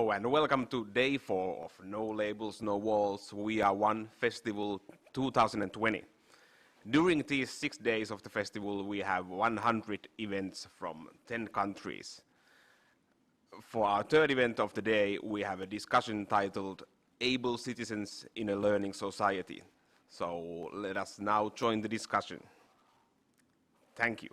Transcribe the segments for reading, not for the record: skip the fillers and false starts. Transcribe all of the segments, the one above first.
Hello and welcome to day 4 of No Labels, No Walls, We Are One Festival 2020. During these 6 days of the festival we have 100 events from 10 countries. For our third event of the day we have a discussion titled Able Citizens in a Learning Society. So let us now join the discussion. Thank you.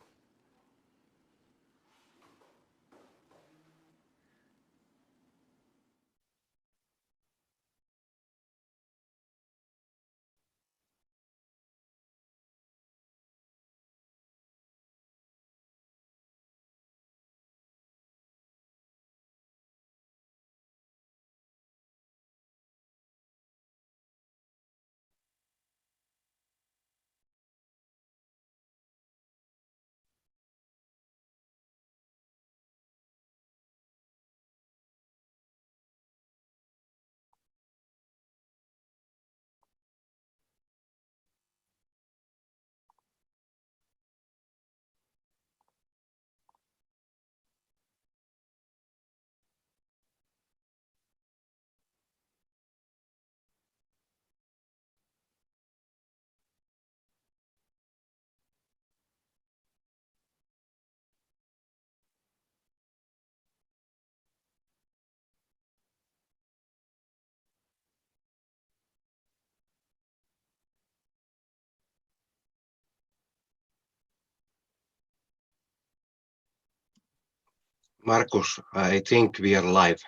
Markus, I think we are live.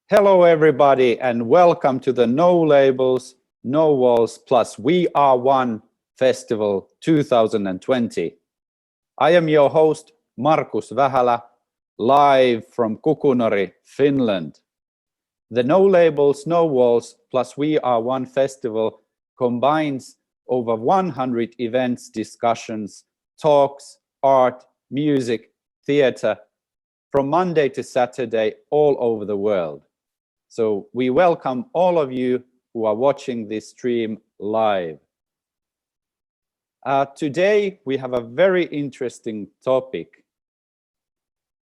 Hello everybody and welcome to the No Labels, No Walls plus We Are One Festival 2020. I am your host Markus Vähälä, live from Kukunori, Finland. The No Labels, No Walls plus We Are One Festival combines over 100 events, discussions, talks, art, music, theatre from Monday to Saturday all over the world. So we welcome all of you who are watching this stream live. Today we have a very interesting topic.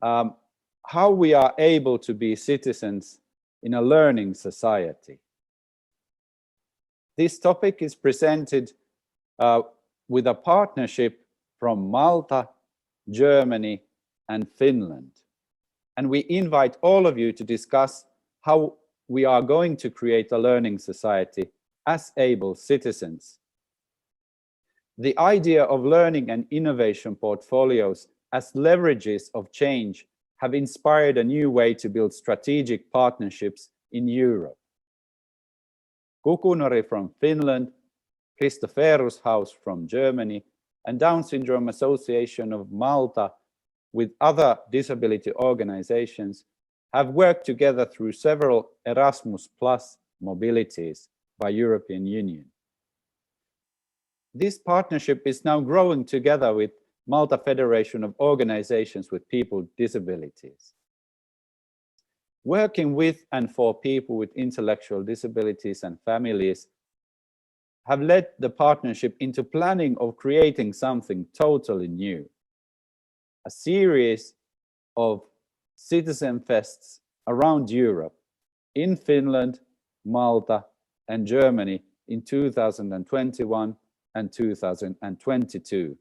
How we are able to be citizens in a learning society. This topic is presented with a partnership from Malta, Germany, and Finland. And we invite all of you to discuss how we are going to create a learning society as able citizens. The idea of learning and innovation portfolios as leverages of change have inspired a new way to build strategic partnerships in Europe. Kukunori from Finland, Christopherus-Haus from Germany, and Down Syndrome Association of Malta with other disability organizations have worked together through several Erasmus Plus mobilities by European Union. This partnership is now growing together with Malta Federation of Organisations with People with Disabilities. Working with and for people with intellectual disabilities and families have led the partnership into planning of creating something totally new. A series of citizen fests around Europe, in Finland, Malta, and Germany in 2021 and 2022.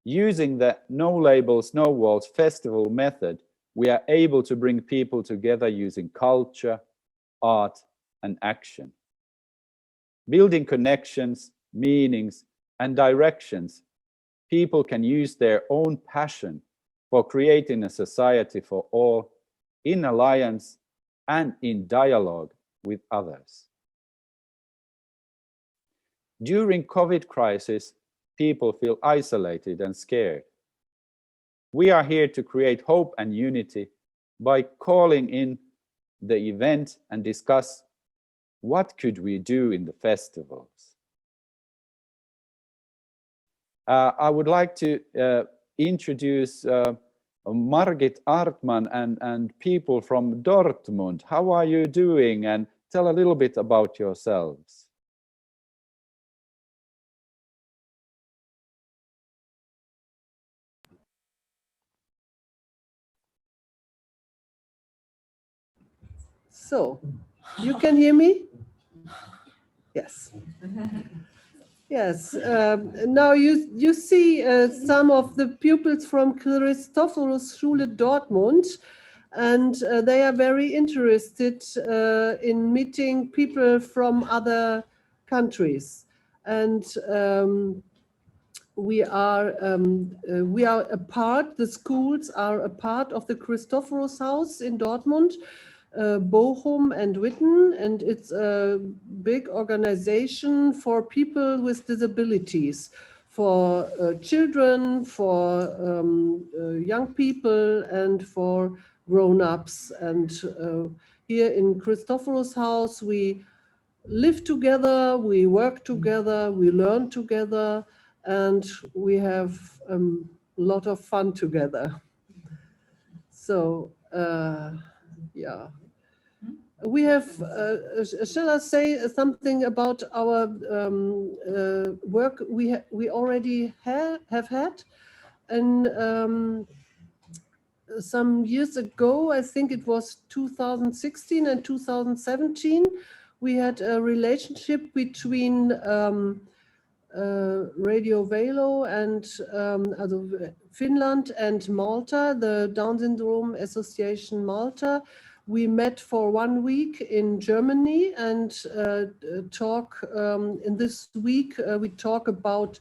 Using the No Labels, No Walls festival method, we are able to bring people together using culture, art, and action. Building connections, meanings, and directions, people can use their own passion for creating a society for all in alliance and in dialogue with others. During COVID crisis, people feel isolated and scared. We are here to create hope and unity by calling in the event and discuss what could we do in the festivals. I would like to introduce Margit Artman and people from Dortmund. How are you doing? And tell a little bit about yourselves. So, you can hear me? Yes. Yes. Now you see some of the pupils from Christopherus-Schule Dortmund, and they are very interested in meeting people from other countries. And we are a part, the schools are a part of the Christopherus-Haus in Dortmund, Bochum and Witten, and it's a big organization for people with disabilities, for children, for young people, and for grown-ups. And here in Christopherus-Haus, we live together, we work together, we learn together, and we have a lot of fun together. So, yeah. We have, shall I say something about our work we already have had? And some years ago, I think it was 2016 and 2017, we had a relationship between Radio Velo and Finland and Malta, the Down Syndrome Association Malta. We met for 1 week in Germany and talk in this week, we talk about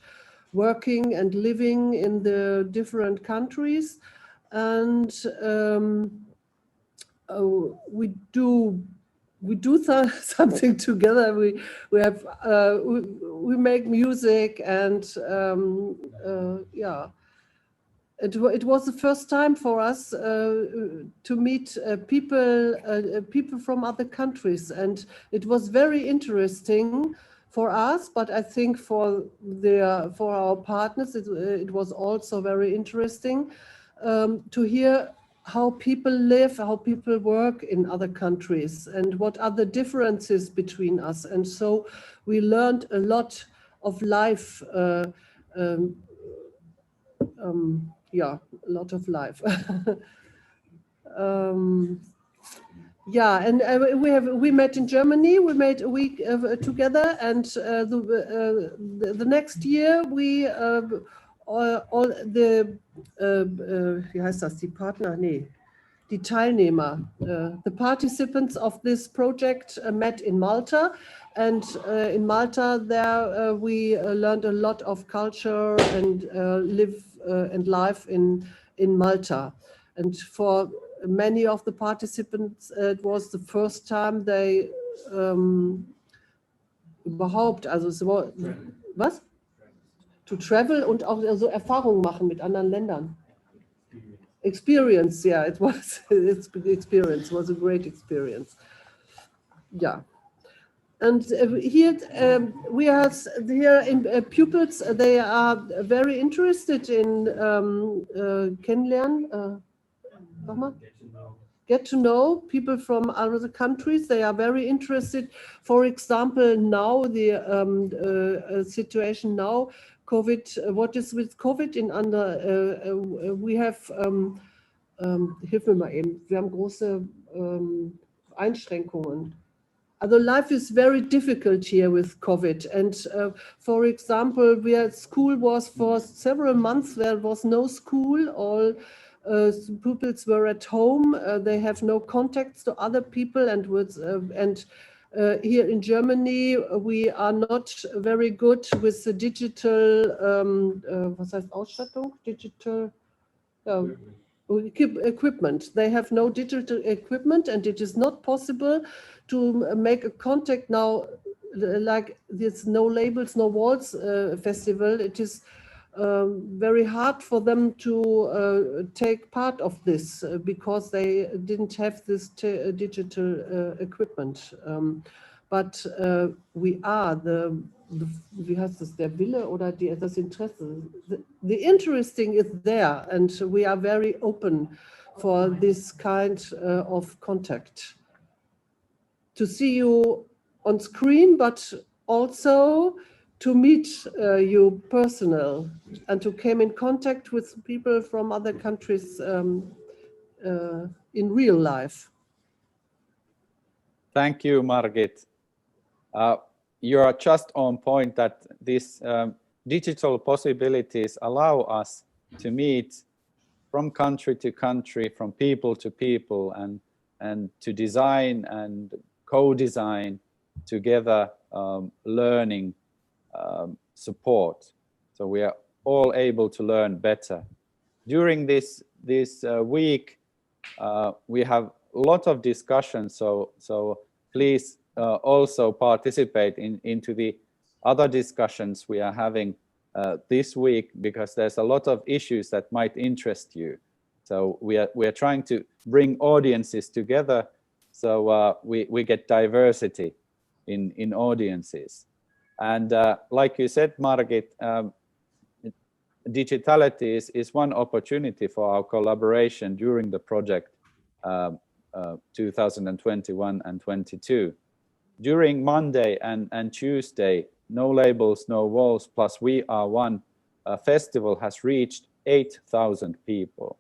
working and living in the different countries. And we do something together. We have we make music, and yeah, it was the first time for us to meet people from other countries, and it was very interesting for us. But I think for our partners, it was also very interesting to hear how people live, how people work in other countries, and what are the differences between us. And so we learned a lot of life. Yeah, a lot of life. Yeah, and we met in Germany. We made a week together, and the next year we all the wie heißt das? Die Partner? Nee, die Teilnehmer, the participants of this project met in Malta, and in Malta there we learned a lot of culture and live and life in Malta. And for many of the participants, it was the first time they überhaupt, also es war, was? To travel und auch so Erfahrungen machen mit anderen Ländern. Experience, yeah, it was experience, was a great experience. Yeah. And here we have here in pupils, they are very interested in kennenlernen, get to know people from other countries. They are very interested. For example, now the situation now, COVID, what is with COVID in under, we have, hilf mir mal eben, wir haben große Einschränkungen. Although life is very difficult here with COVID. And for example, where school was for several months, there was no school. All pupils were at home. They have no contacts to other people. And here in Germany, we are not very good with the digital, was heißt Ausstattung? Digital equipment. They have no digital equipment, and it is not possible to make a contact now, like this No Labels, No Walls festival. It is very hard for them to take part of this because they didn't have this digital equipment. But we are wie heißt das, der Wille oder das Interesse. The interesting is there, and we are very open for this kind of contact. To see you on screen, but also to meet you personal and to come in contact with people from other countries in real life. Thank you, Margit. You are just on point that these digital possibilities allow us to meet from country to country, from people to people, and to design and co-design together learning support. So we are all able to learn better. During this week, we have a lot of discussion, so please also participate into the other discussions we are having this week, because there's a lot of issues that might interest you. So we are trying to bring audiences together, so we get diversity in audiences. And like you said, Margit, digitality is one opportunity for our collaboration during the project 2021 and 22. During Monday and Tuesday, No Labels, No Walls plus We Are One festival has reached 8,000 people.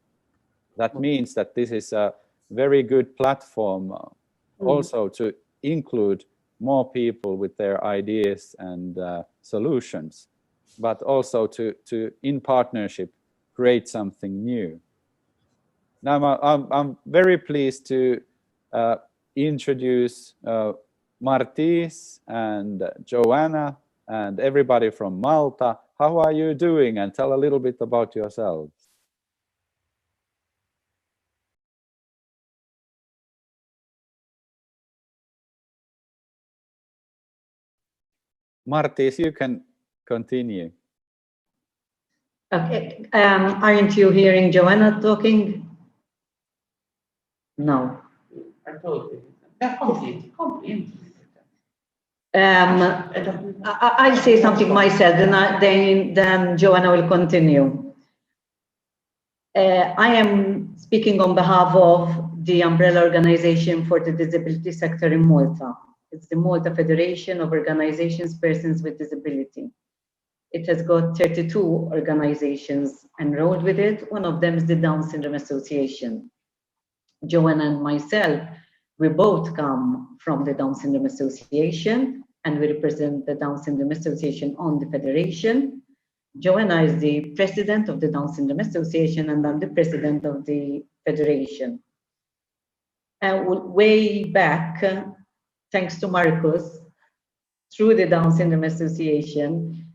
That means that this is a very good platform also to include more people with their ideas and solutions, but also to in partnership create something new. Now I'm very pleased to introduce Martis and Joanna and everybody from Malta. How are you doing? And tell a little bit about yourselves. Martis, you can continue. Okay, aren't you hearing Joanna talking? No. I'll say something myself, then Joanna will continue. I am speaking on behalf of the umbrella organization for the disability sector in Malta. It's the Malta Federation of Organisations, Persons with Disability. It has got 32 organizations enrolled with it. One of them is the Down Syndrome Association. Joanna and myself, we both come from the Down Syndrome Association, and we represent the Down Syndrome Association on the Federation. Joanna is the president of the Down Syndrome Association, and I'm the president of the Federation. And way back, thanks to Marcus, through the Down Syndrome Association,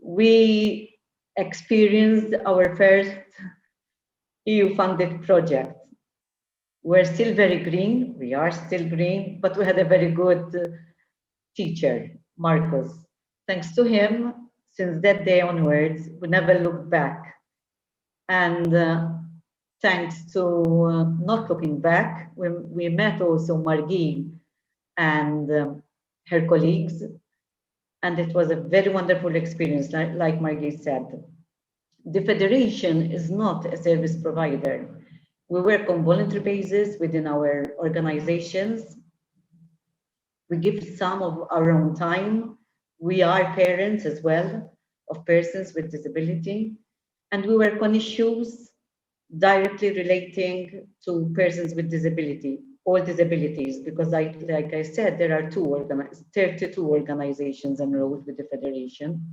we experienced our first EU-funded project. We're still very green, we are still green, but we had a very good teacher, Marcus. Thanks to him, since that day onwards, we never looked back. And thanks to not looking back, we met also Margit and her colleagues, and it was a very wonderful experience, like Margit said. The Federation is not a service provider. We work on voluntary basis within our organizations. We give some of our own time. We are parents as well of persons with disability, and we work on issues directly relating to persons with disability, all disabilities, because like I said, there are 32 organizations enrolled with the Federation.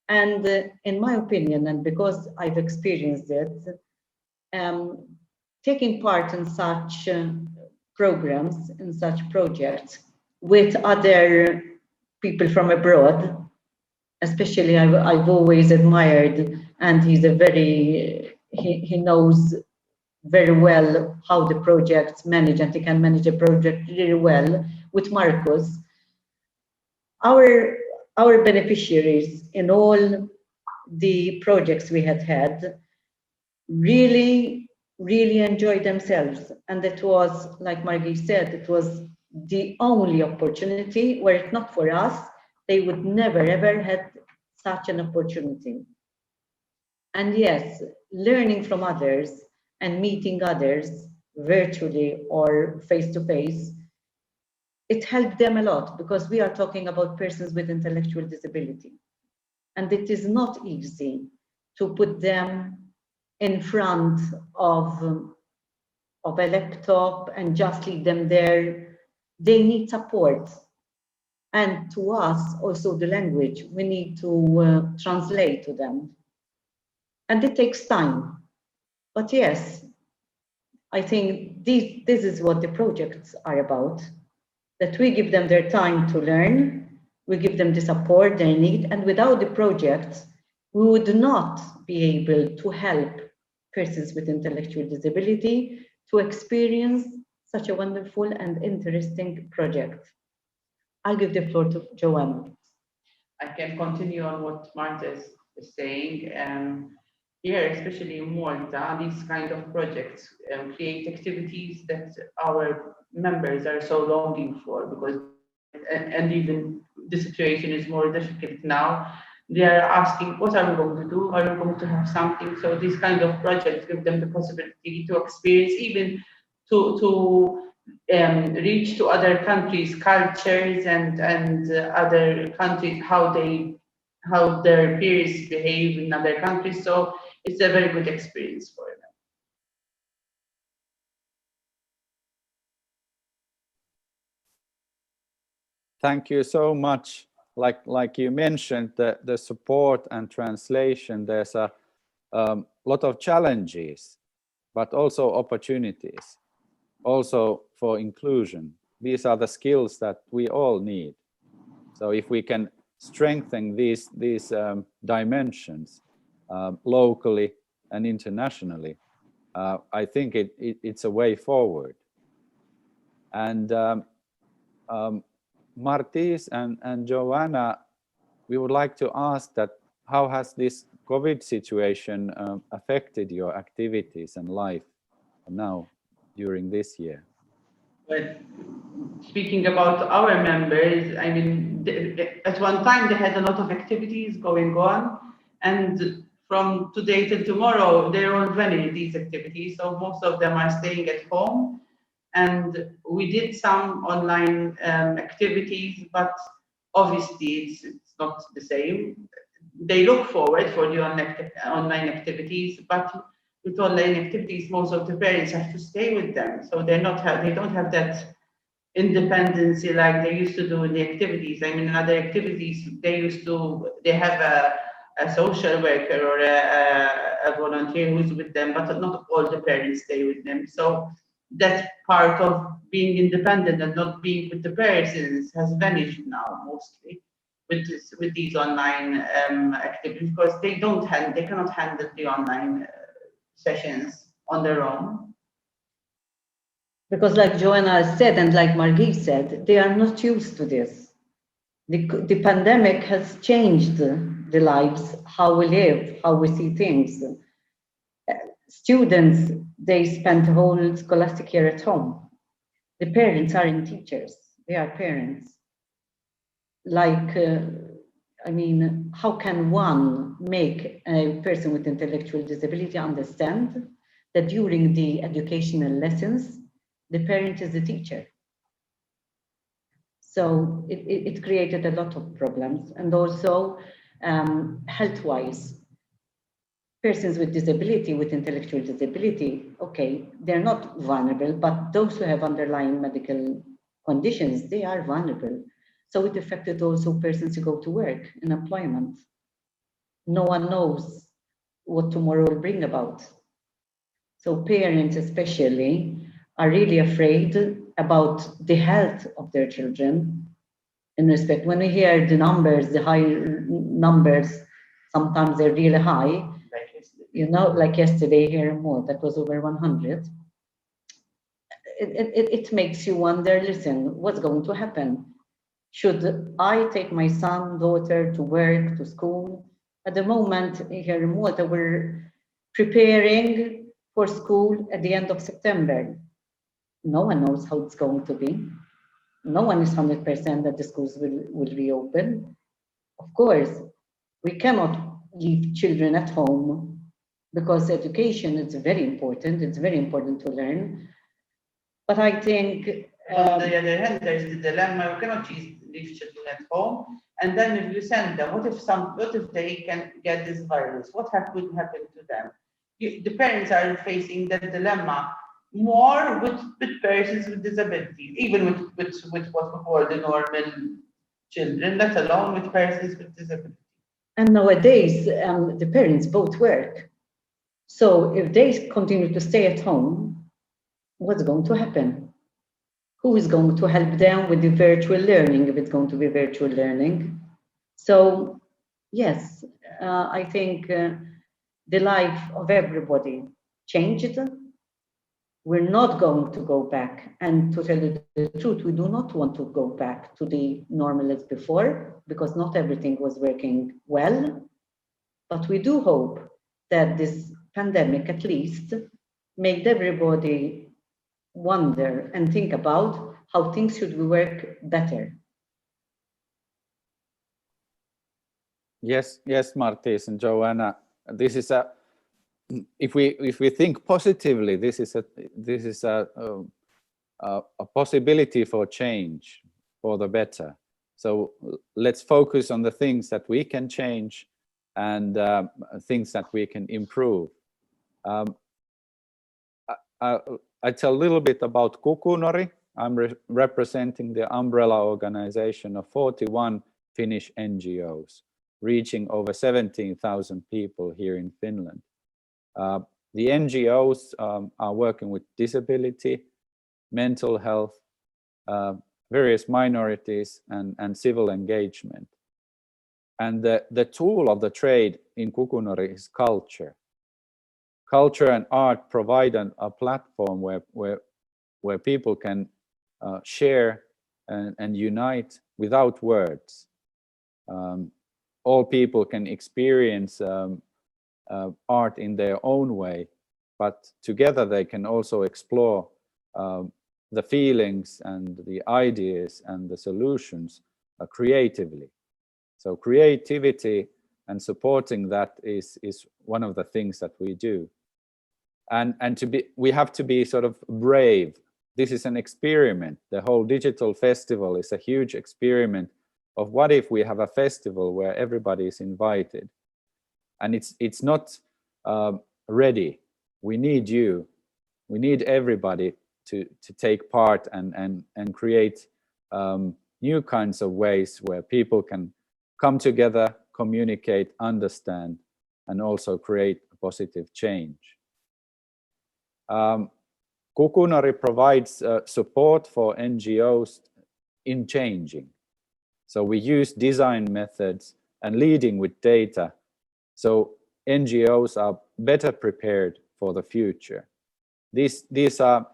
And in my opinion, and because I've experienced it, taking part in such programs, in such projects with other people from abroad, especially I've always admired, and he's a he knows very well how the projects manage, and he can manage a project really well with Marcus. Our beneficiaries in all the projects we had really enjoyed themselves, and it was, like Margit said, it was the only opportunity. Were it not for us, they would never ever had such an opportunity. And yes, learning from others and meeting others virtually or face to face, it helped them a lot, because we are talking about persons with intellectual disability, and it is not easy to put them in front of a laptop and just leave them there they need support. And to us, also the language, we need to translate to them. And it takes time. But yes, I think this is what the projects are about, that we give them their time to learn, we give them the support they need, and without the projects, we would not be able to help persons with intellectual disability to experience such a wonderful and interesting project. I'll give the floor to Joanna. I can continue on what Marta is saying. Here, especially in Malta, these kind of projects create activities that our members are so longing for, because, and even the situation is more difficult now. They are asking, what are we going to do? Are we going to have something? So these kind of projects give them the possibility to experience, even to reach to other countries' cultures and other countries, how their peers behave in other countries. So it's a very good experience for them. Thank you so much. Like you mentioned, the support and translation, there's a lot of challenges, but also opportunities, also for inclusion. These are the skills that we all need. So if we can strengthen these dimensions locally and internationally, I think it's a way forward. And Martis and Joanna, we would like to ask that how has this COVID situation affected your activities and life now during this year? But speaking about our members, I mean, at one time they had a lot of activities going on, and from today till tomorrow, they're all running these activities. So most of them are staying at home. And we did some online activities, but obviously it's not the same. They look forward for the online activities, but with online activities, most of the parents have to stay with them, so they don't have that independency like they used to do in the activities. I mean, in other activities, they have a social worker or a volunteer who's with them, but not all the parents stay with them. So that part of being independent and not being with the persons has vanished now, mostly with these online activities, because they cannot handle the online sessions on their own. Because like Joanna said, and like Margit said, they are not used to this. The pandemic has changed the lives, how we live, how we see things. Students, they spend the whole scholastic year at home. The parents aren't teachers, they are parents. Like, I mean, how can one make a person with intellectual disability understand that during the educational lessons, the parent is the teacher? So it created a lot of problems. And also health-wise, persons with disability, with intellectual disability, okay, they're not vulnerable, but those who have underlying medical conditions, they are vulnerable. So it affected also persons who go to work in employment. No one knows what tomorrow will bring about. So parents especially are really afraid about the health of their children in respect. When we hear the numbers, the high numbers, sometimes they're really high. You know, like yesterday here in Malta, that was over 100. It makes you wonder, listen, what's going to happen? Should I take my son, daughter to work, to school? At the moment here in Malta, we're preparing for school at the end of September. No one knows how it's going to be. No one is 100% that the schools will reopen. Of course, we cannot leave children at home because education is very important. It's very important to learn. But I think on the other hand, there's the dilemma: we cannot leave children at home, and then if you send them, what if they can get this virus? What would happen to them? The parents are facing that dilemma. more with persons with disabilities, even with what we call the normal children, let alone with persons with disabilities. And nowadays, the parents both work. So if they continue to stay at home, what's going to happen? Who is going to help them with the virtual learning if it's going to be virtual learning? So yes, I think the life of everybody changed. We're not going to go back. And to tell you the truth, we do not want to go back to the normal as before, because not everything was working well. But we do hope that this pandemic at least made everybody wonder and think about how things should work better. Yes, yes, Martis and Joanna. This is a, if we think positively, this is a possibility for change for the better. So let's focus on the things that we can change and things that we can improve. I tell a little bit about Kukunori. I'm representing the umbrella organization of 41 Finnish NGOs, reaching over 17,000 people here in Finland. The NGOs are working with disability, mental health, various minorities, and civil engagement. And the tool of the trade in Kukunori is culture. Culture and art provide a platform where people can share and unite without words. All people can experience art in their own way, but together they can also explore the feelings and the ideas and the solutions creatively. So creativity and supporting that is one of the things that we do. And we have to be sort of brave. This is an experiment. The whole digital festival is a huge experiment of what if we have a festival where everybody is invited, and it's not ready. We need you. We need everybody to take part and create new kinds of ways where people can come together, communicate, understand, and also create a positive change. Kukunori provides support for NGOs in changing. So we use design methods and leading with data, so NGOs are better prepared for the future. These are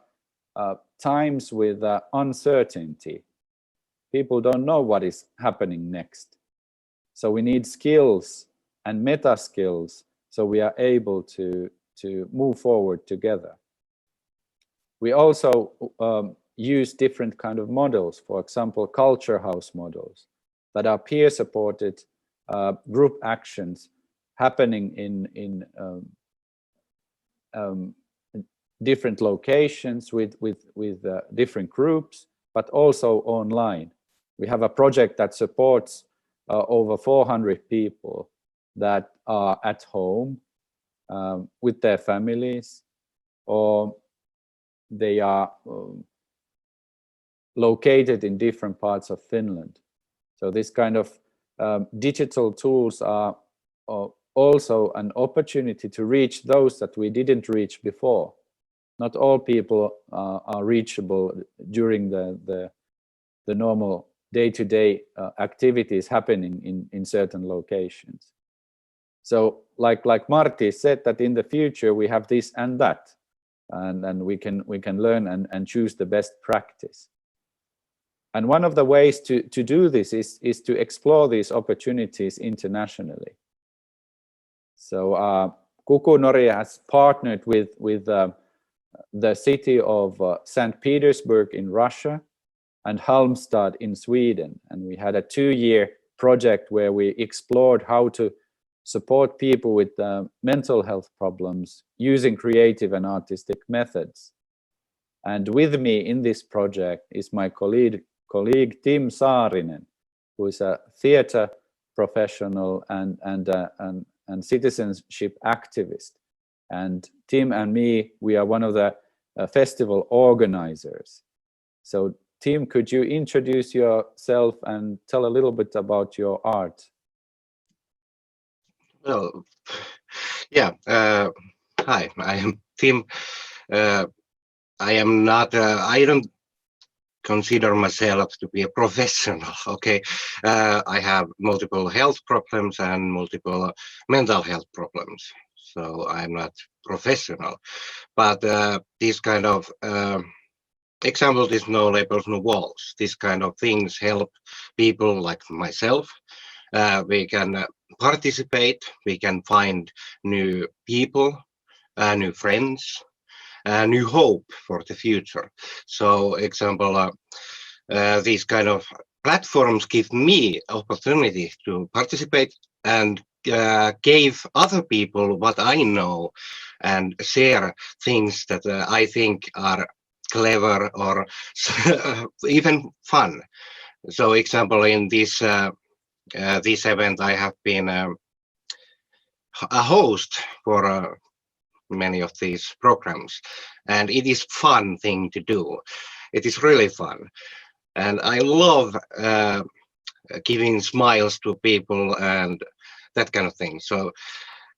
times with uncertainty. People don't know what is happening next. So we need skills and meta skills so we are able to move forward together. We also use different kind of models, for example, culture house models that are peer supported group actions happening in different locations with different groups, but also online. We have a project that supports over 400 people that are at home with their families, or they are located in different parts of Finland. So this kind of digital tools are also an opportunity to reach those that we didn't reach before. Not all people are reachable during the normal day-to-day activities happening in certain locations. So like Marty said, that in the future we have this and that, and we can learn and choose the best practice. And one of the ways to do this is to explore these opportunities internationally. So Kukunori has partnered with the city of St. Petersburg in Russia and Halmstad in Sweden. And we had a 2-year project where we explored how to support people with mental health problems using creative and artistic methods. And with me in this project is my colleague Tim Saarinen, who is a theater professional and citizenship activist. And Tim and me, we are one of the festival organizers. So Tim, could you introduce yourself and tell a little bit about your art? Well, yeah. Hi, I am Tim. I am not. I don't consider myself to be a professional. Okay, I have multiple health problems and multiple mental health problems, so I'm not professional. But this kind of example, this no labels, no walls. This kind of things help people like myself. We can participate. We can find new people, new friends, new hope for the future. So, example, these kind of platforms give me opportunity to participate and gave other people what I know and share things that I think are clever or even fun. So, example, in this event, I have been a host for many of these programs, and it is fun thing to do. It is really fun, and I love giving smiles to people and that kind of thing. So,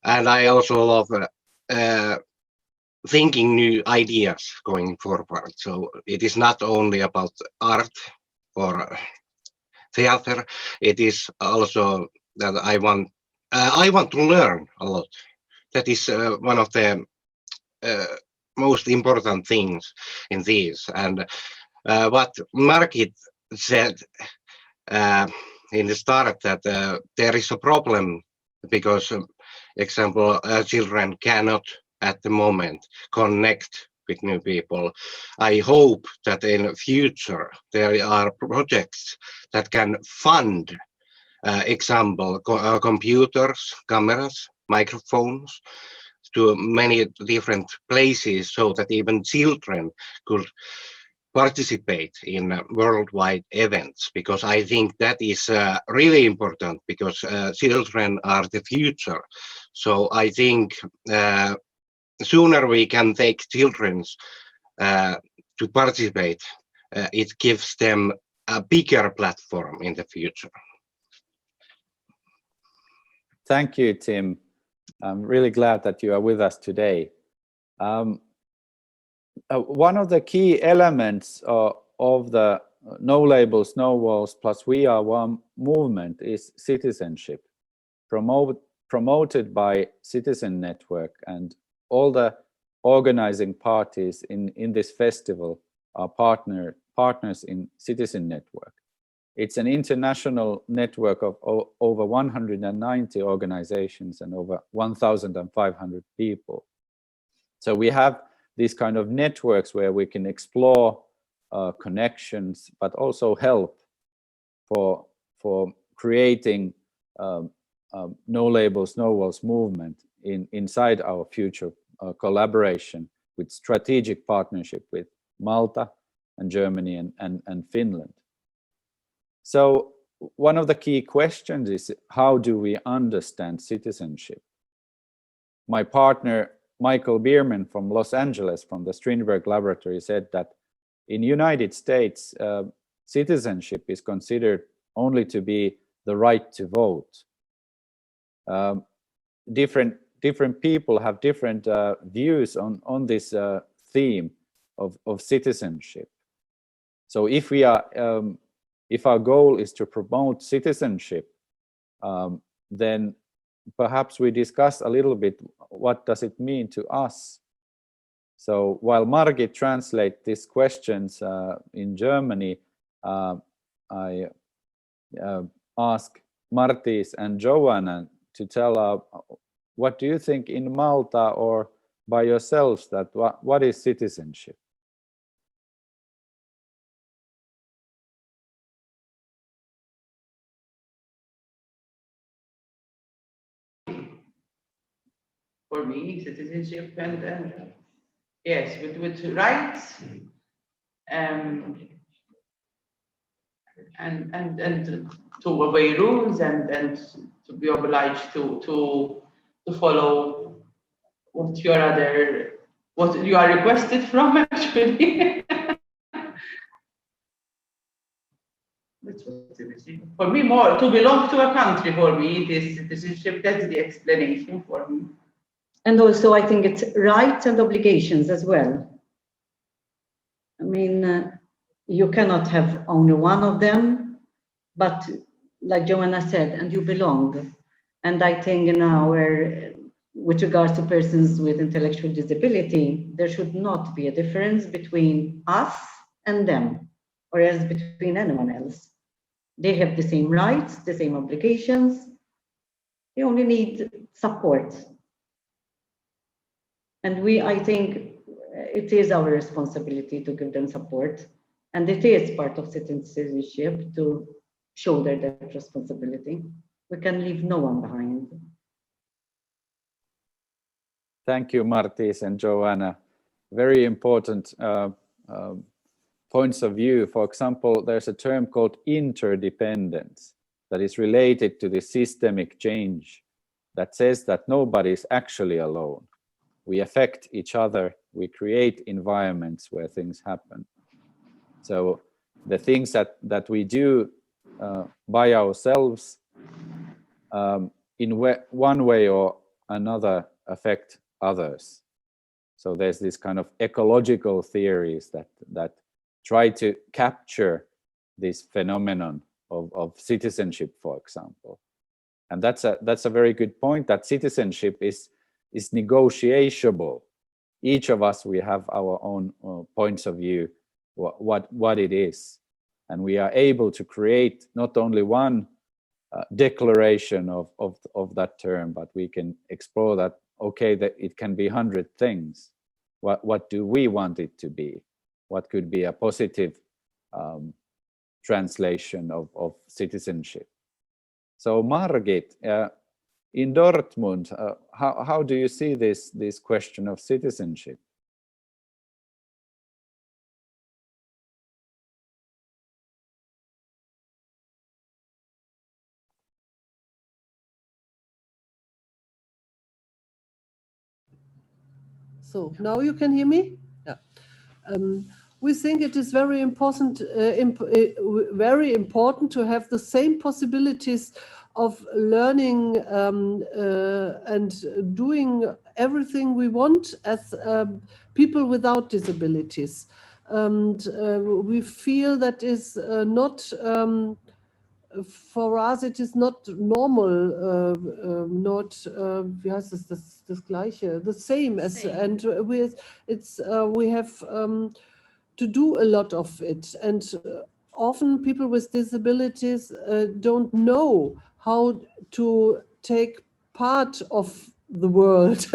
and I also love thinking new ideas going forward. So it is not only about art or theater. It is also that I want to learn a lot. That is one of the most important things in this. And what Margit said in the start, that there is a problem because, example, children cannot at the moment connect with new people. I hope that in the future there are projects that can fund, example, computers, cameras, microphones to many different places, so that even children could participate in worldwide events, because I think that is really important, because children are the future. So I think sooner we can take children to participate, it gives them a bigger platform in the future. Thank you, Tim. I'm really glad that you are with us today. One of the key elements of the No Labels, No Walls plus We Are One movement is citizenship, promoted by Citizen Network, and all the organizing parties in this festival are partners in Citizen Network. It's an international network of over 190 organizations and over 1,500 people. So we have these kind of networks where we can explore connections, but also help for creating No Labels, No Walls movement inside our future collaboration with strategic partnership with Malta and Germany and Finland. So one of the key questions is, how do we understand citizenship? My partner, Michael Bierman from Los Angeles, from the Strindberg Laboratory, said that in United States, citizenship is considered only to be the right to vote. Different people have different views on this theme of citizenship. So if our goal is to promote citizenship, then perhaps we discuss a little bit what does it mean to us. So while Margit translates these questions in Germany, I ask Martis and Joanna to tell what do you think in Malta or by yourselves, that what is citizenship? For me, citizenship and yes, with rights, and to obey rules and to be obliged to follow what your other what you are requested from, actually. That's what it is. For me, more to belong to a country, for me, it is citizenship. That's the explanation for me. And also, I think it's rights and obligations as well. I mean, you cannot have only one of them, but like Joanna said, and you belong. And I think now, with regards to persons with intellectual disability, there should not be a difference between us and them, or else between anyone else. They have the same rights, the same obligations. They only need support. And I think it is our responsibility to give them support. And it is part of citizenship to shoulder that responsibility. We can leave no one behind. Thank you, Martis and Joanna. Very important points of view. For example, there's a term called interdependence that is related to the systemic change that says that nobody is actually alone. We affect each other, we create environments where things happen. So the things that we do by ourselves in one way or another affect others. So there's this kind of ecological theories that try to capture this phenomenon of citizenship, for example. And that's a very good point, that citizenship is negotiable. Each of us, we have our own points of view, what it is. And we are able to create not only one declaration of that term, but we can explore that, okay, that it can be 100 things. What do we want it to be? What could be a positive translation of citizenship? So Margit, in Dortmund, how do you see this question of citizenship? So now you can hear me? Yeah. We think it is very important, very important to have the same possibilities of learning and doing everything we want as people without disabilities. And we feel that is not, for us, it is not normal, not, wie heißt das Gleiche, the same as, and we have to do a lot of it. And often people with disabilities don't know how to take part of the world.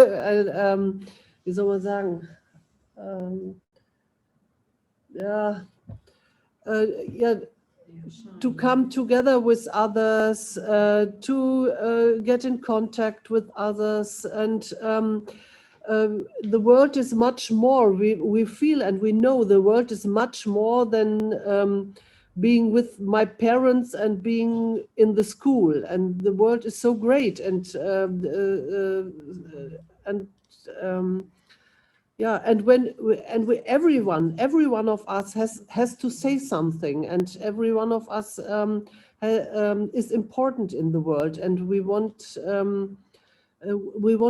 Wie soll man sagen? To come together with others, to get in contact with others, and the world is much more. We feel and we know the world is much more than being with my parents and being in the school. And the world is so great, and yeah, and every one of us has to say something, and every one of us is important in the world, and we want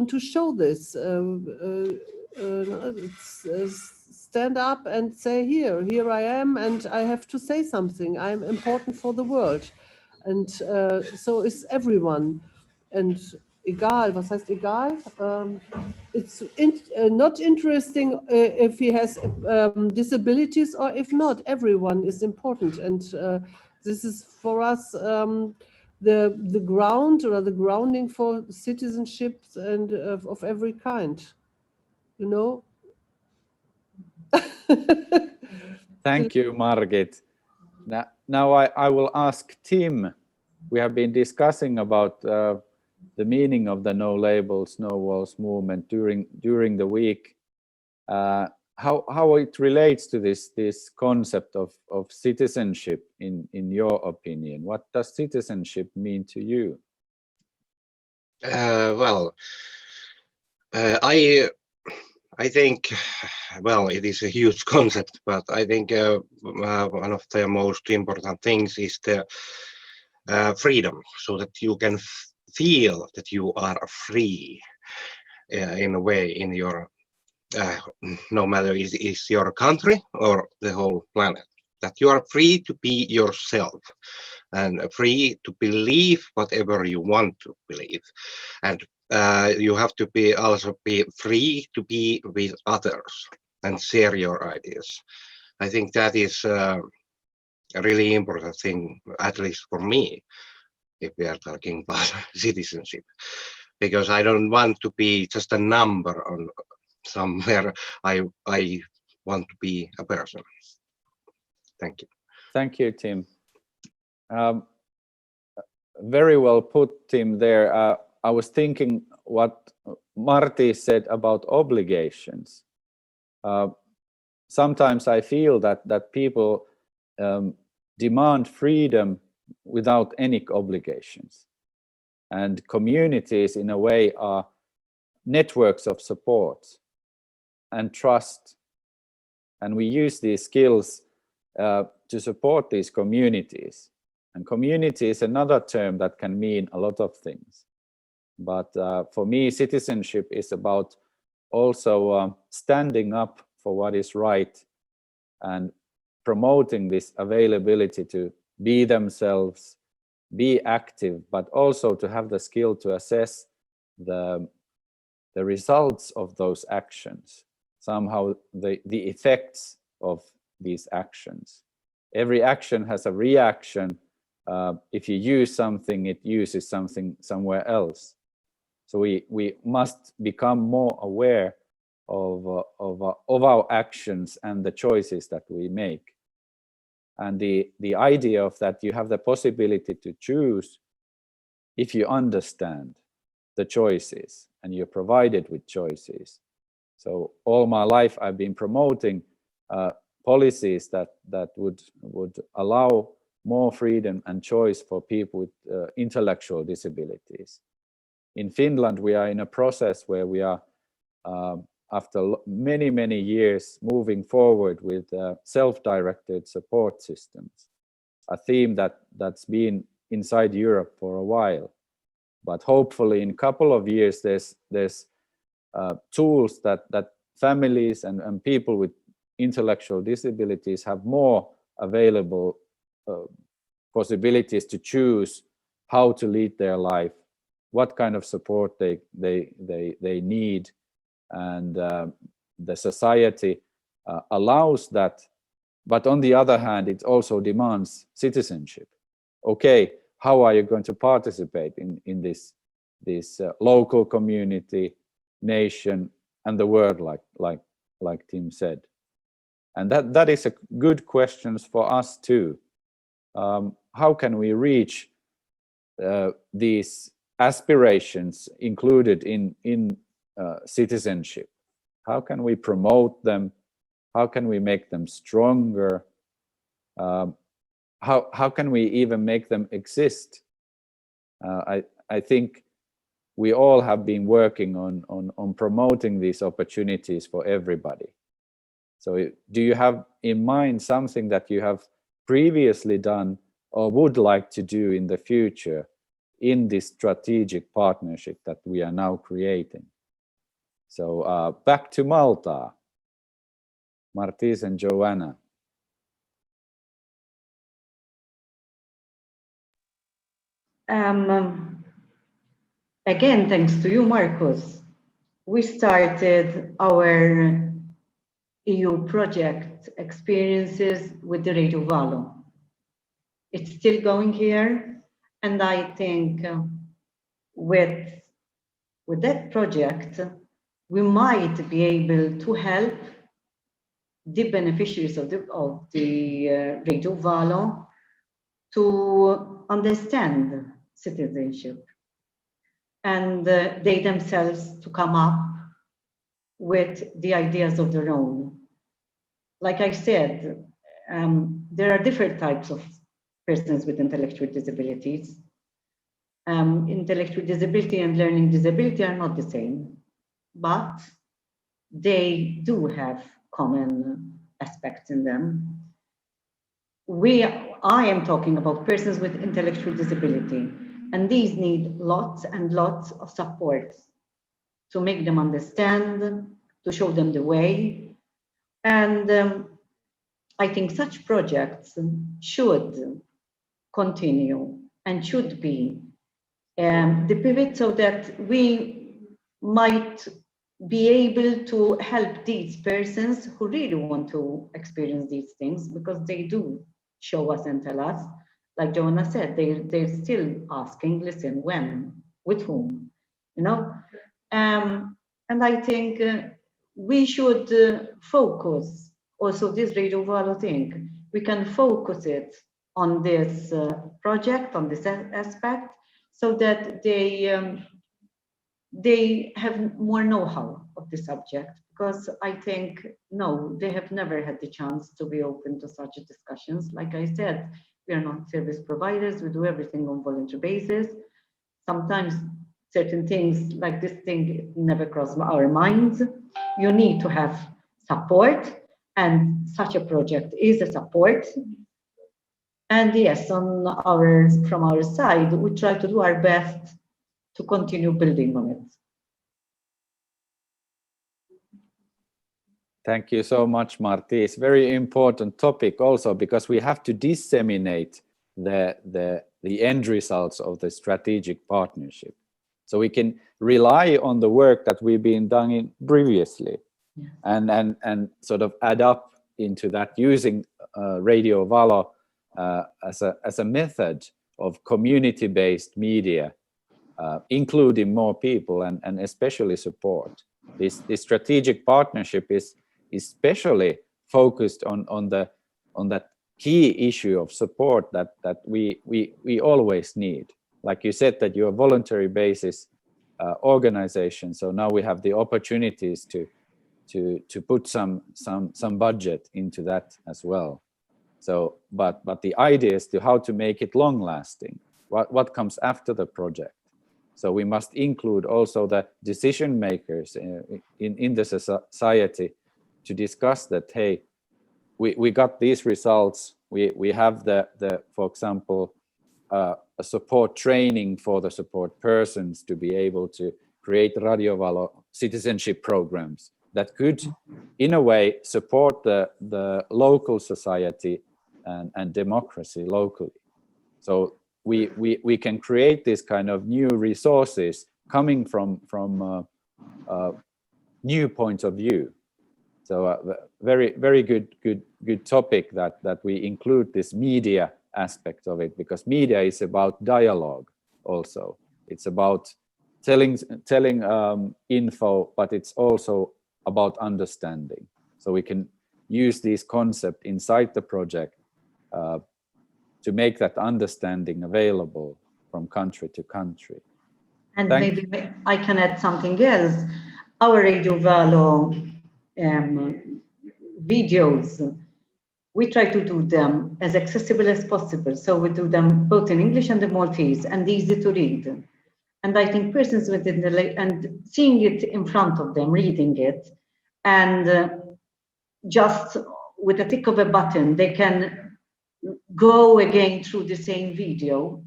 to show this. Stand up and say, here I am, and I have to say something. I'm important for the world, and so is everyone. And egal, was heißt egal? It's not interesting if he has disabilities or if not. Everyone is important, and this is for us the ground, or the grounding for citizenship and of every kind. You know. Thank you, Margit. Now I will ask Tim. We have been discussing about the meaning of the No Labels, No Walls movement during the week. How it relates to this concept of citizenship in your opinion? What does citizenship mean to you? Well, I I think, well, it is a huge concept, but I think one of the most important things is the freedom, so that you can feel that you are free in a way in your, no matter is your country or the whole planet, that you are free to be yourself and free to believe whatever you want to believe. And you have to be also be free to be with others and share your ideas. I think that is a really important thing, at least for me, if we are talking about citizenship, because I don't want to be just a number on somewhere. I want to be a person. Thank you. Thank you, Tim. Very well put, Tim, there. I was thinking what Marty said about obligations. Sometimes I feel that people demand freedom without any obligations. And communities, in a way, are networks of support and trust. And we use these skills to support these communities. And community is another term that can mean a lot of things. But for me, citizenship is about also standing up for what is right and promoting this availability to be themselves, be active, but also to have the skill to assess the results of those actions, somehow the effects of these actions. Every action has a reaction. If you use something, it uses something somewhere else. So we must become more aware of our actions and the choices that we make. And the idea of that you have the possibility to choose if you understand the choices and you're provided with choices. So all my life I've been promoting policies that would allow more freedom and choice for people with intellectual disabilities. In Finland, we are in a process where we are, after many years, moving forward with self-directed support systems, a theme that's been inside Europe for a while. But hopefully in a couple of years, there's tools that families and people with intellectual disabilities have more available possibilities to choose how to lead their life, what kind of support they need, and the society allows that. But on the other hand, it also demands citizenship. Okay, how are you going to participate in this local community, nation, and the world, like Tim said? And that is a good question for us too. How can we reach these aspirations included in citizenship? How can we promote them? How can we make them stronger? How can we even make them exist? I think we all have been working on promoting these opportunities for everybody. So do you have in mind something that you have previously done or would like to do in the future in this strategic partnership that we are now creating? So back to Malta, Martis and Joanna. Again, thanks to you, Marcus. We started our EU project experiences with the Radio Valo. It's still going here, and I think with that project, we might be able to help the beneficiaries of the Radio Valo to understand citizenship, and they themselves to come up with the ideas of their own. Like I said, there are different types of persons with intellectual disabilities. Intellectual disability and learning disability are not the same, but they do have common aspects in them. I am talking about persons with intellectual disability, and these need lots and lots of support to make them understand, to show them the way. And I think such projects should continue and should be the pivot, so that we might be able to help these persons who really want to experience these things, because they do show us and tell us, like Joanna said, they're still asking, listen, when, with whom, you know? And I think we should focus also this Radio Valo thing. We can focus it on this project, on this aspect, so that they have more know-how of the subject, because I think, no, they have never had the chance to be open to such discussions. Like I said, we are not service providers, we do everything on voluntary basis. Sometimes certain things like this thing never cross our minds. You need to have support, and such a project is a support. And yes, from our side, we try to do our best to continue building on it. Thank you so much, Marti. It's a very important topic also, because we have to disseminate the end results of the strategic partnership. So we can rely on the work that we've been done previously, yes, and sort of add up into that, using Radio Valo as a method of community-based media, including more people and especially support. This strategic partnership is especially focused on that key issue of support that we always need. Like you said, that you're a voluntary basis organization, so now we have the opportunities to put some budget into that as well. So, but the idea is to how to make it long lasting. What comes after the project? So we must include also the decision makers in the society to discuss that, hey, we got these results. We have the for example, a support training for the support persons to be able to create Radio Valo citizenship programs that could, in a way, support the local society and democracy locally. So we can create this kind of new resources coming from new points of view. So very good topic that we include this media aspect of it, because media is about dialogue also. It's about telling info, but it's also about understanding. So we can use this concept inside the project to make that understanding available from country to country. And maybe I can add something else. Our Radio Valo videos, we try to do them as accessible as possible. So we do them both in English and in Maltese, and easy to read. And I think persons within and seeing it in front of them, reading it, and just with a tick of a button, they can go again through the same video.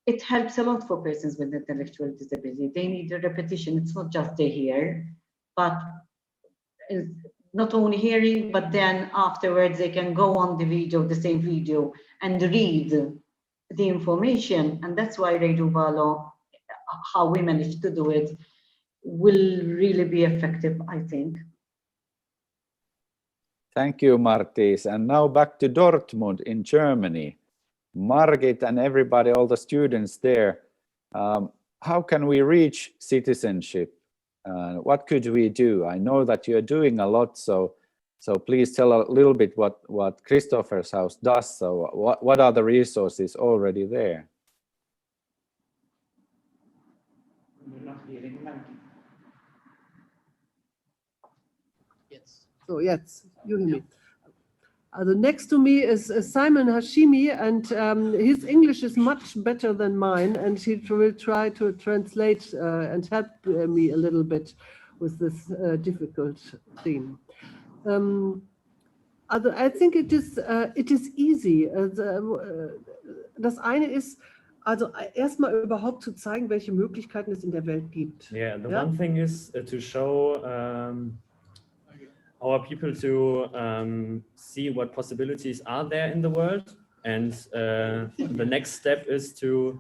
It helps a lot for persons with intellectual disability. They need a repetition. It's not just they hear, but not only hearing, but then afterwards they can go on the video, the same video, and read the information. And that's why Radio Valo, how we managed to do it, will really be effective, I think. Thank you, Martis. And now back to Dortmund in Germany. Margit and everybody, all the students there, how can we reach citizenship? What could we do? I know that you're doing a lot, so please tell a little bit what Christopherus-Haus does. So what are the resources already there? Yes. So yes, you hear me. Next to me is Simon Hashimi, and his English is much better than mine, and he will try to translate and help me a little bit. with this difficult theme. Also, I think it is easy. Das eine ist, also erstmal überhaupt zu zeigen, welche Möglichkeiten es in der Welt gibt. Yeah, the one thing is to show our people to see what possibilities are there in the world, and the next step is to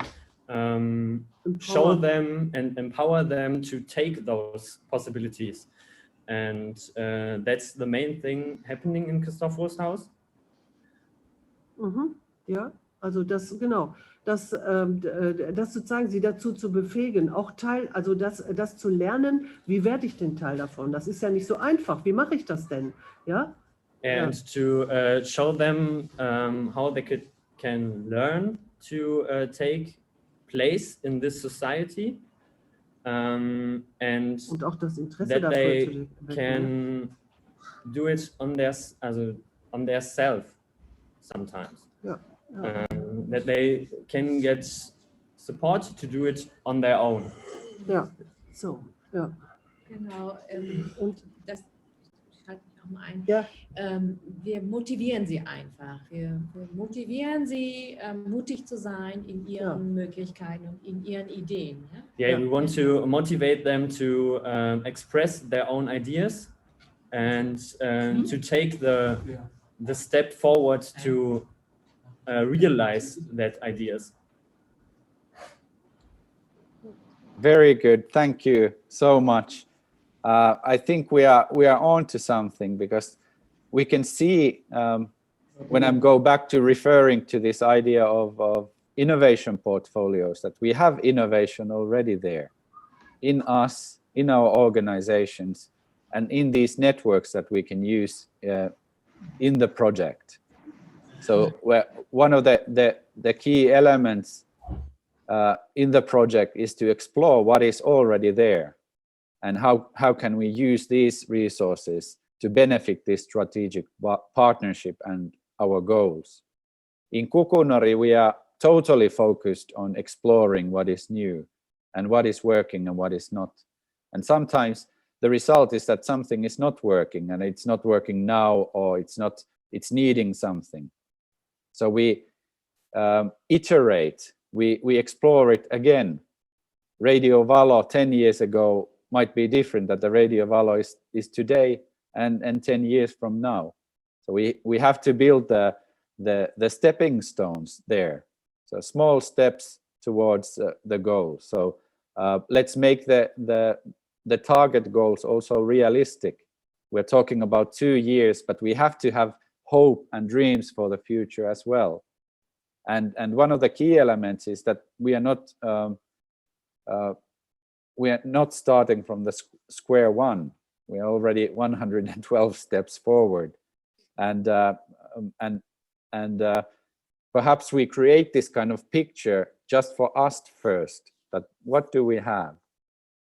show them and empower them to take those possibilities. And that's the main thing happening in Christopherus-Haus. Ja, also das, genau, das sozusagen sie dazu zu befähigen, auch also das zu lernen, wie werde ich denn Teil davon? Das ist ja nicht so einfach, wie mache ich das denn? Ja? And to show them how they can learn to take place in this society, and auch das Interesse that dafür they can do it on their self sometimes. Ja. That they can get support to do it on their own. Ja, so, ja. Genau, und das schalte ich auch mal ein. Ja. Wir motivieren sie einfach. Wir motivieren sie, mutig zu sein in ihren Möglichkeiten und in ihren Ideen. Ja? Yeah, we want to motivate them to express their own ideas and to take the step forward to realize that ideas. Very good. Thank you so much. I think we are on to something, because we can see when I go back to referring to this idea of innovation portfolios, that we have innovation already there in us, in our organizations, and in these networks that we can use in the project. So one of the key elements in the project is to explore what is already there, and how can we use these resources to benefit this strategic partnership and our goals. In Kukunori, we are totally focused on exploring what is new and what is working and what is not. And sometimes the result is that something is not working, and it's not working now, or it's needing something. So we iterate, we explore it again. Radio Valo 10 years ago might be different than the Radio Valo is today and 10 years from now. So we have to build the stepping stones there. So small steps towards the goal. So let's make the target goals also realistic. We're talking about 2 years, but we have to have hope and dreams for the future as well. And one of the key elements is that we are not starting from the square one. We are already 112 steps forward, and perhaps we create this kind of picture just for us first. That what do we have?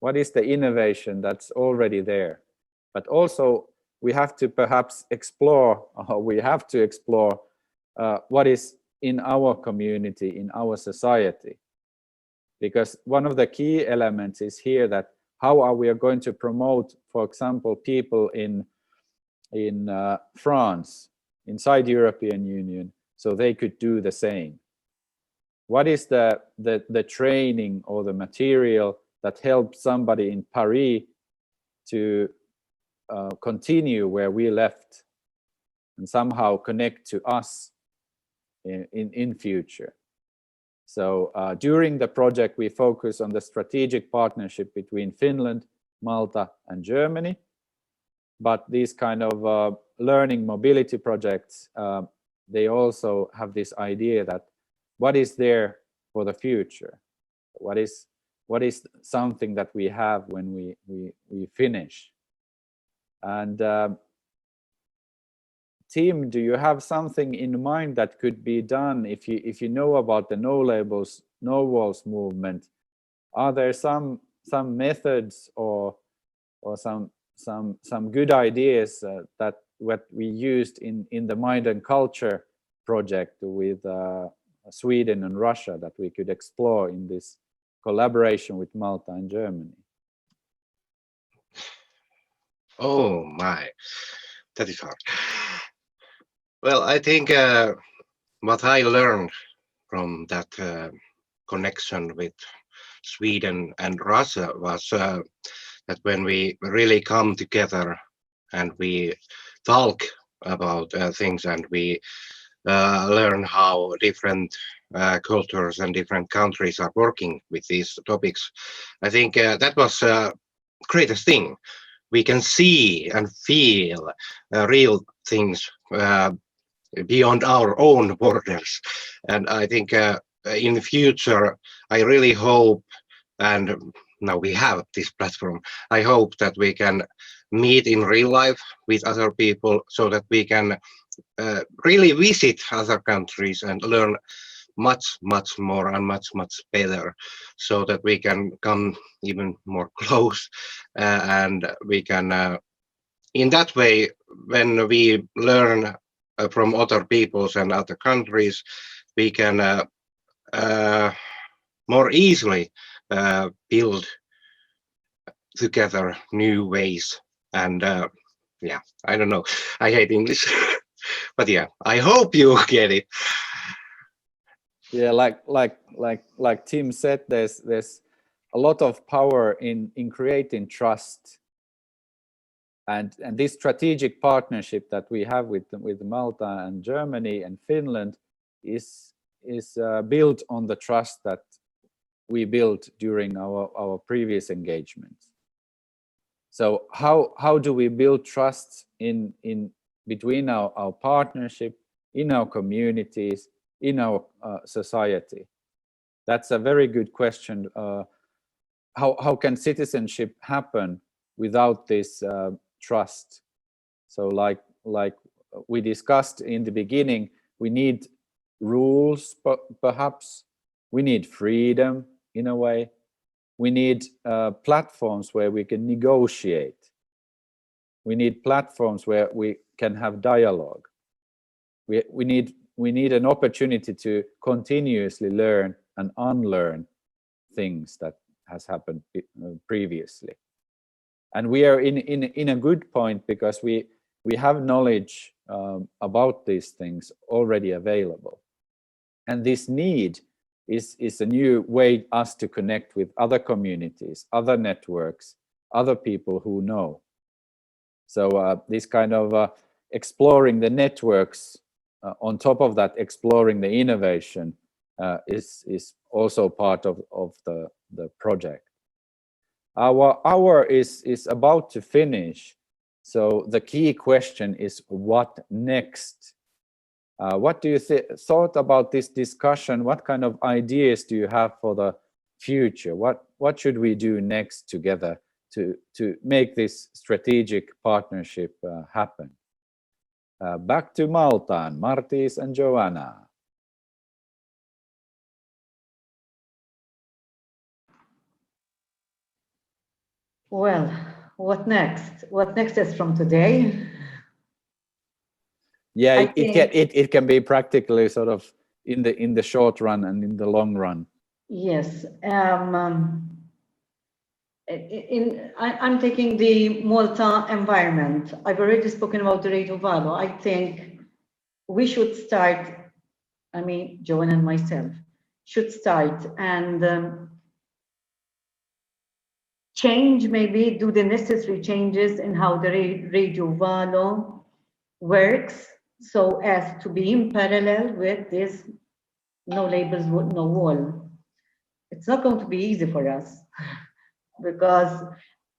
What is the innovation that's already there? But also we have to perhaps explore, what is in our community, in our society. Because one of the key elements is here that how are we going to promote, for example, people in France, inside European Union, so they could do the same. What is the training or the material that helps somebody in Paris to continue where we left and somehow connect to us in future? So during the project, we focus on the strategic partnership between Finland, Malta, and Germany. But these kind of learning mobility projects, they also have this idea that what is there for the future? What is something that we have when we finish? And team, do you have something in mind that could be done if you know about the No Labels, No Walls movement? Are there some methods or some good ideas that what we used in the Mind and Culture project with Sweden and Russia that we could explore in this collaboration with Malta and Germany? Oh my, that is hard. Well, I think what I learned from that connection with Sweden and Russia was that when we really come together and we talk about things and we learn how different cultures and different countries are working with these topics, I think that was greatest thing. We can see and feel real things beyond our own borders. And I think in the future, I really hope, and now we have this platform, I hope that we can meet in real life with other people so that we can really visit other countries and learn much more and much better, so that we can come even more close and we can in that way, when we learn from other peoples and other countries, we can more easily build together new ways. And yeah, I don't know, I hate English. But yeah, I hope you get it. Yeah, like Tim said, there's a lot of power in creating trust, and this strategic partnership that we have with Malta and Germany and Finland is built on the trust that we built during our previous engagements. So how do we build trust in between our partnership, in our communities, in our society? That's a very good question. How can citizenship happen without this trust? So like we discussed in the beginning, we need rules, perhaps. We need freedom in a way. We need platforms where we can negotiate. We need platforms where we can have dialogue. We need an opportunity to continuously learn and unlearn things that has happened previously. And we are in a good point because we have knowledge about these things already available. And this need is a new way us to connect with other communities, other networks, other people who know. So this kind of exploring the networks, on top of that, exploring the innovation is also part of the project. Our hour is about to finish, so the key question is what next? What do you thought about this discussion? What kind of ideas do you have for the future? What should we do next together to make this strategic partnership happen? Back to Malta, Martis and Joanna. Well, what next? What next is from today? Yeah, it can be practically sort of in the short run and in the long run. Yes. I'm taking the Malta environment. I've already spoken about the Radio Valo. I think we should start, I mean, Joan and myself should start and change, maybe do the necessary changes in how the Radio Valo works, so as to be in parallel with this no labels, no wall. It's not going to be easy for us because,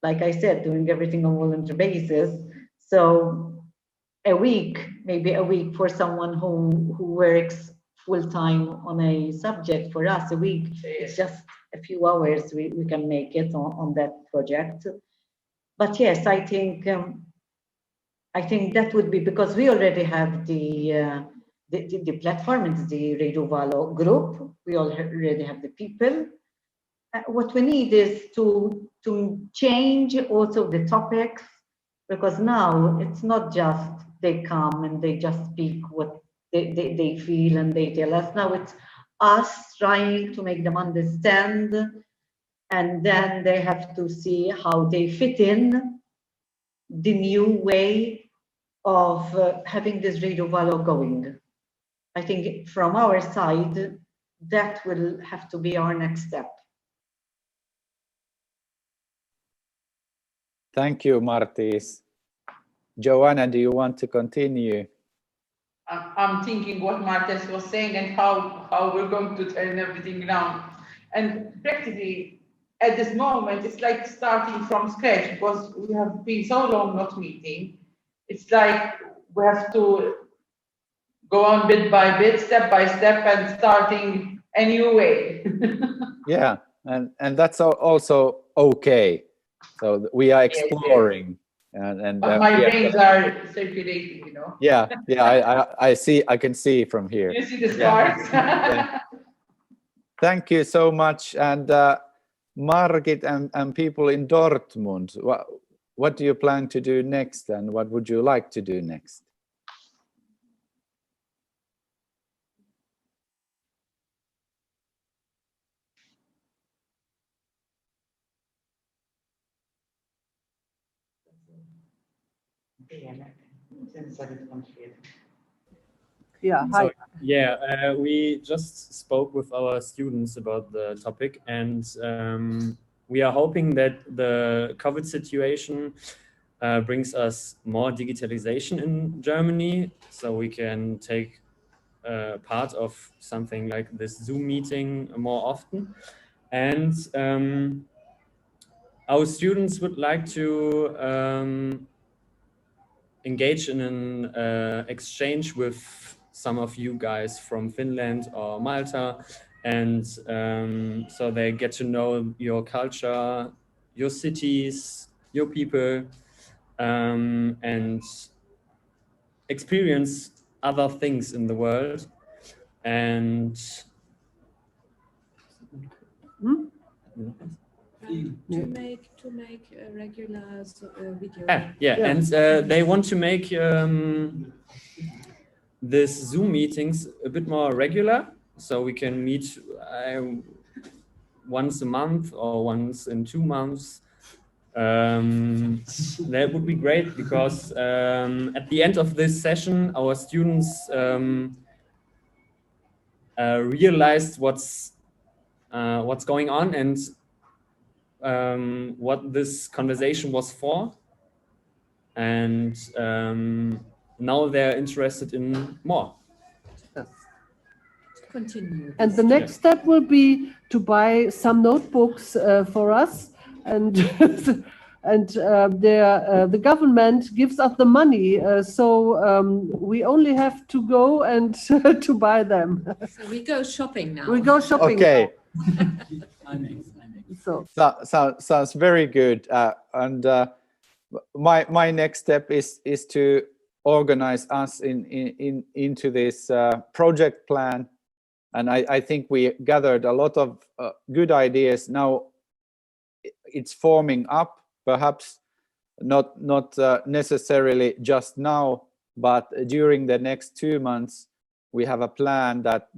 like I said, doing everything on volunteer basis. So a week, maybe a week for someone who works full time on a subject, for us, a week, it's just a few hours we can make it on that project. But yes, I think that would be, because we already have the platform, it's the Radio Valo group. We already have the people. What we need is to change also the topics, because now it's not just they come and they just speak what they feel and they tell us. Now it's us trying to make them understand, and then they have to see how they fit in, the new way of having this radio valor going. I think from our side, that will have to be our next step. Thank you, Martis. Joanna, do you want to continue? I'm thinking what Martes was saying and how we're going to turn everything around. And practically, at this moment, it's like starting from scratch because we have been so long not meeting. It's like we have to go on bit by bit, step by step, and starting a new way. Yeah, and that's also okay. So we are exploring, and But my yeah, brains are circulating, you know. yeah, I see, I can see from here. You see the sparks? Yeah. Thank you so much. And Margit and people in Dortmund, what do you plan to do next, and what would you like to do next? Yeah, So, hi. yeah, we just spoke with our students about the topic, and we are hoping that the COVID situation brings us more digitalization in Germany, so we can take part of something like this Zoom meeting more often. And our students would like to engage in an exchange with some of you guys from Finland or Malta, and so they get to know your culture, your cities, your people, and experience other things in the world. And to make a regular video. yeah, and they want to make this Zoom meetings a bit more regular, so we can meet once a month or once in 2 months. That would be great, because at the end of this session, our students realized what's going on and what this conversation was for, and now they're interested in more. Continue. And the next step will be to buy some notebooks for us, and and the government gives us the money, so we only have to go and to buy them. So we go shopping now. We go shopping. Okay. So Sounds very good. And my next step is to organize us into this project plan. And I think we gathered a lot of good ideas. Now it's forming up, perhaps not necessarily just now, but during the next 2 months, we have a plan that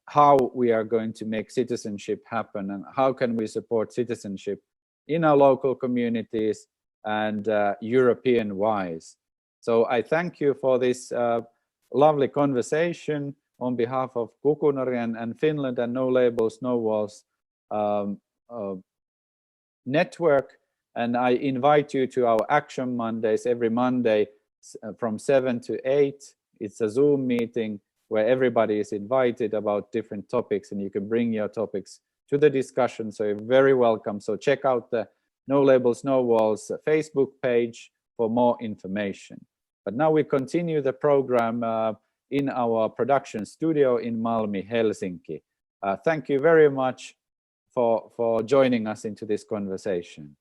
how we are going to make citizenship happen, and how can we support citizenship in our local communities and European-wise. So I thank you for this lovely conversation on behalf of Kukunori and Finland and No Labels, No Walls network. And I invite you to our Action Mondays every Monday from 7 to 8. It's a Zoom meeting where everybody is invited about different topics, and you can bring your topics to the discussion. So you're very welcome. So check out the No Labels, No Walls Facebook page for more information. But now we continue the program in our production studio in Malmi, Helsinki. Thank you very much for joining us into this conversation.